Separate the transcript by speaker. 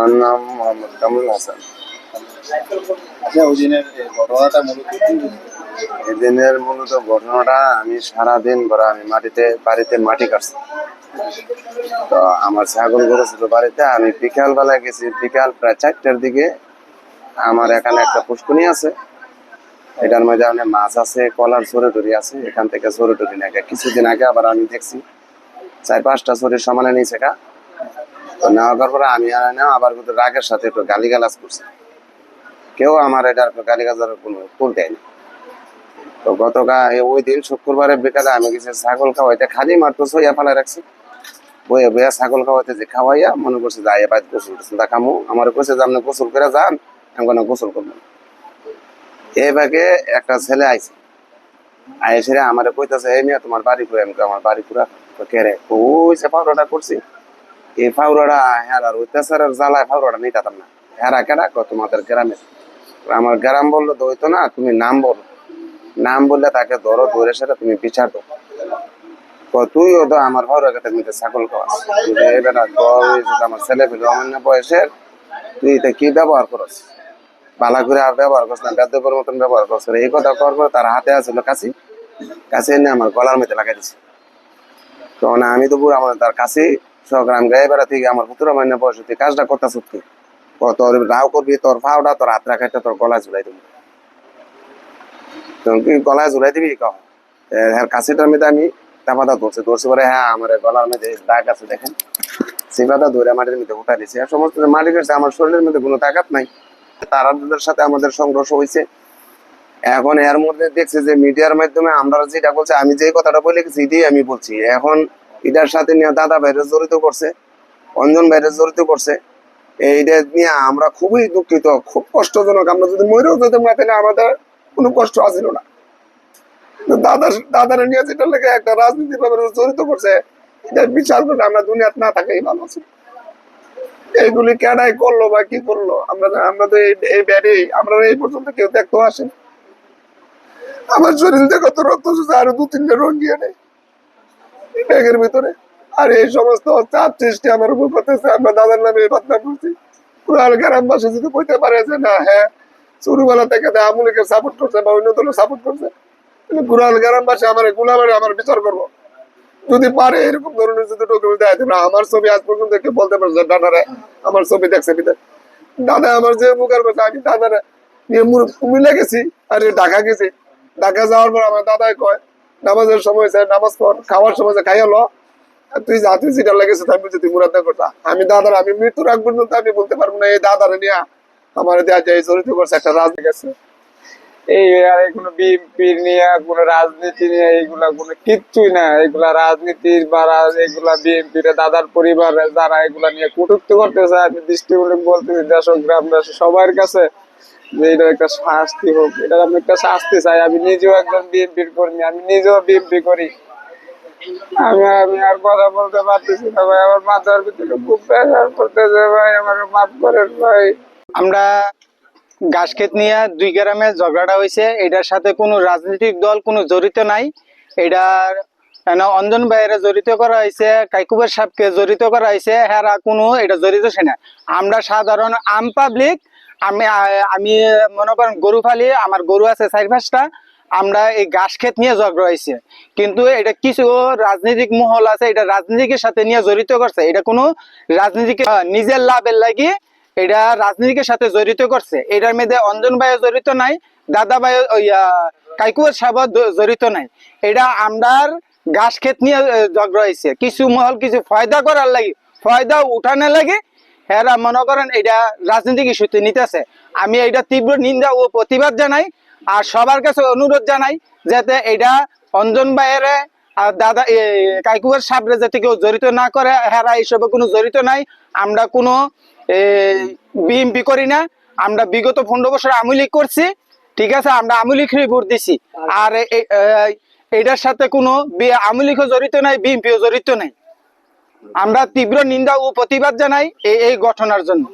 Speaker 1: আমার নাম মোহাম্মদ কামরুল হাসান।
Speaker 2: আচ্ছা, ওই দিনের ঘটনাটা মূলত কি হয়েছিল?
Speaker 1: এদিনের মূলত ঘটনাটা, আমি সারাদিন ভরা আমি বাড়িতে মাটি কাটছি। তো আমার ছাগল গরু ছিল বাড়িতে, আমি বিকাল বেলা গেছি, বিকাল প্রায় 4টার দিকে। আমার এখানে একটা পুষ্করণী আছে, এটার মধ্যে অনেক মাছ আছে, কলার চরে টরি আছে, এখান থেকে চরে টরি নাকি কিছুদিন আগে আবার আমি দেখছি 4-5টা চরির সমানে নিয়েছে গা। তো নেওয়া করার পরে আমি আর না আবার কিন্তু রাগের সাথে একটু গালিগালাজ করছি, কেউ আমার এটার গালিগালাজের কোনো উত্তর দেয়নি। তো ওই দিন শুক্রবারের বিকালে আমি গেছি ছাগল খাওয়াইতে, খালি মাত্র সইয়া ফেলা রাখছি, বইয়া বইয়া ছাগল খাওয়াইতে যে খাওয়াইয়া মনে করছে যে আইয়া বাইরে গোসল টোসল দেখামু। আমার কইছে যে আপনি গোসল করে যান, আমি কোনো গোসল করবো না। এই ভাগে একটা ছেলে আইছে, আইসে আমার কইতেছে, এই মেয়ে তোমার বাড়ি করে, আমি আমার বাড়ি পুরা কে রে, ওই যে ফাউরাটা করছি, এই ফাউরাটা হেরার অত্যাচারের জ্বালায় ফাউরাটা নিতাম না। হেরা কেডা তোমাদের গ্রামে? আমার গ্রাম বললো তো হইতো না, তুমি নাম বলো, নাম বললে তাকে ধরো, ধরে সেটা তুমি বিচার দাও। তুইও তো আমার ভালো কাছে ছাগল খাওয়াস, এবার আমার ছেলে পেলে অমান্য বয়সের, তুই এটা কি ব্যবহার করস, বালা করে আর ব্যবহার করছ না, বেদ্যপের মতন ব্যবহার করছ। এই কথা করার পর তার হাতে আসছিল কাছে, কাছে এনে আমার গলার মধ্যে লাগাই দিছে। তো না, আমি তো পুরো আমার তার কাছে গ্রাম গায়ে বেড়া থেকে আমার 17 মাইনে বয়স, তুই কাজটা করতেছ কি? তোর রাও করবি, তোর ফাওটা তোর হাত রাখাইতে তোর গলায় ঝুলাই দিবি, কি গলায় ঝুলাই দিবি কহ। হ্যাঁ, কাছেটার মধ্যে আমি চাপাতা ধরছি পরে, হ্যাঁ আমার গলার মধ্যে দাগ আছে দেখেন, সেপাতা ধরে মাটির মধ্যে উঠা দিছে। আর সমস্ত মাটি কাটছে, আমার শরীরের মধ্যে কোনো তাকাত নাই। তারাদের সাথে আমাদের সংঘর্ষ হয়েছে। এখন এর মধ্যে দেখছে যে মিডিয়ার মাধ্যমে আমরা যেটা বলছি, আমি যে কথাটা বলে গেছি এটাই আমি বলছি। এখন এটার সাথে নিয়ে দাদা বাইরে জড়িত করছে, অঞ্জন বাইরে জড়িত করছে। এইটা নিয়ে আমরা খুবই দুঃখিত, খুব কষ্টজনক। আমরা যদি মরেও যেতাম না, তাহলে আমাদের কোনো কষ্ট আসছিল না। দাদারা নিয়ে যেটা লেগে একটা রাজনীতি ভাবে জড়িত করছে, এটা বিচার করে আমরা দুনিয়াতে না থাকাই ভালো আছে। এইগুলি কেডাই করলো বা কি করলো, আমরা তো এই ব্যাডে আমরা এই পর্যন্ত কেউ দেখতেও আসেন। আমার শরীর থেকে তো রক্ত আরো 2-3টা রোগ গিয়ে নেই ব্যাগের ভিতরে। আর এই সমস্ত চাপ সৃষ্টি আমার উপর করতেছে। আমরা দাদার নামে এই বদনাম করছি। পুরাল গ্রামবাসী যদি বলতে পারে যে না, হ্যাঁ ছোটবেলা থেকে আওয়ামী লীগের সাপোর্ট করছে বা অন্য দলের সাপোর্ট করছে, পুরাল গ্রামবাসী আমার গোলাবাড়ি আমার বিচার করবো যদি পারে। এরকম ধরনের যদি ডকুমেন্ট দেয়, আমার ছবি আজ পর্যন্ত কেউ বলতে পারছে দাদারে আমার ছবি দেখছে বিদায়। দাদা আমার যে উপকার করছে, আমি দাদারে নিয়ে কুমিল্লা গেছি আর ঢাকা গেছি। ঢাকা যাওয়ার পর আমার দাদাই কয়, নামাজের সময় নামাজ পড়, খাওয়ার সময় খাইয়া ল, তুই যা তুই যেটা লেগেছে তাই বুঝে তুই মুরাদা করতা। আমি দাদার, আমি মৃত্যুর আগ পর্যন্ত আমি বলতে পারবো না এই দাদারে নিয়ে আমার জড়িত করছে একটা রাজনীতি আছে।
Speaker 3: এই আর কোনো বিএনপির নিয়ে কোনো রাজনীতি নিয়ে এইগুলা কোনো কিচ্ছুই না। এগুলা রাজনীতির বা এগুলা বিএনপির দাদার পরিবার যারা এগুলা নিয়ে কটূক্তি করতেছে, আমি দৃষ্টিমূলক বলতেছি দেশক গ্রামবাসী সবার কাছে যে এটা একটা শাস্তি হোক, এটা আমি একটা শাস্তি চাই। আমি নিজেও একজন বিএনপির কর্মী, আমি নিজেও বিএনপি করি। আমি আর কথা বলতে পারতেছি না ভাই, আমার মাথার ভিতরে খুব প্রেশার করতেছে ভাই, আমার মাফ করেন ভাই।
Speaker 4: আমরা ঘাস ক্ষেত নিয়ে 2 গ্রামে ঝগড়াটা হয়েছে, এটার সাথে কোনো রাজনৈতিক দল কোনো জড়িত নাই। এটার অঞ্জন ভাইয়েরা জড়িত করা হয়েছে, কাইকুবের সাহেবকে জড়িত করা হয়েছে, হ্যাঁ কোনো এটা জড়িত সে না। আমরা সাধারণ আম পাবলিক, আমি মনে করেন গরু ফালি, আমার গরু আছে 4-5টা। আমরা এই ঘাস ক্ষেত নিয়ে ঝগড়া হয়েছে, কিন্তু এটা কিছু রাজনৈতিক মহল আছে, এটা রাজনীতিকের সাথে নিয়ে জড়িত করছে। এটা কোনো রাজনীতিক নিজের লাভের লাগি এটা রাজনীতিকের সাথে জড়িত করছে। এটার মধ্যে অঞ্জন ভাইও জড়িত নাই, দাদা ভাই কাইকুয়ের সাহেব জড়িত নাই। এটা আমরার ঘাস ক্ষেত নিয়ে ঝগড়া হয়েছে, কিছু মহল কিছু ফায়দা করার লাগে, ফায়দা উঠানোর লাগে এরা মনে করেন এটা রাজনীতিক ইস্যুতে নিতেছে। আমি এটা তীব্র নিন্দা ও প্রতিবাদ জানাই, আর সবার কাছে অনুরোধ জানাই যাতে এটা অঞ্জন ভাইয়ের আর দাদা কাইকুবের সাবরে যাতে কেউ জড়িত না করে। হেরা এইসবে কোনো জড়িত নাই। আমরা কোনো বিএমপি করি না, আমরা বিগত 15 বছর আওয়ামী লীগ করছি, ঠিক আছে, আমরা আওয়ামী লীগেরই ভোট দিছি। আর এটার সাথে কোনো আওয়ামী লীগও জড়িত নাই, বিএমপিও জড়িত নাই। আমরা তীব্র নিন্দা ও প্রতিবাদ জানাই এই ঘটনার জন্য।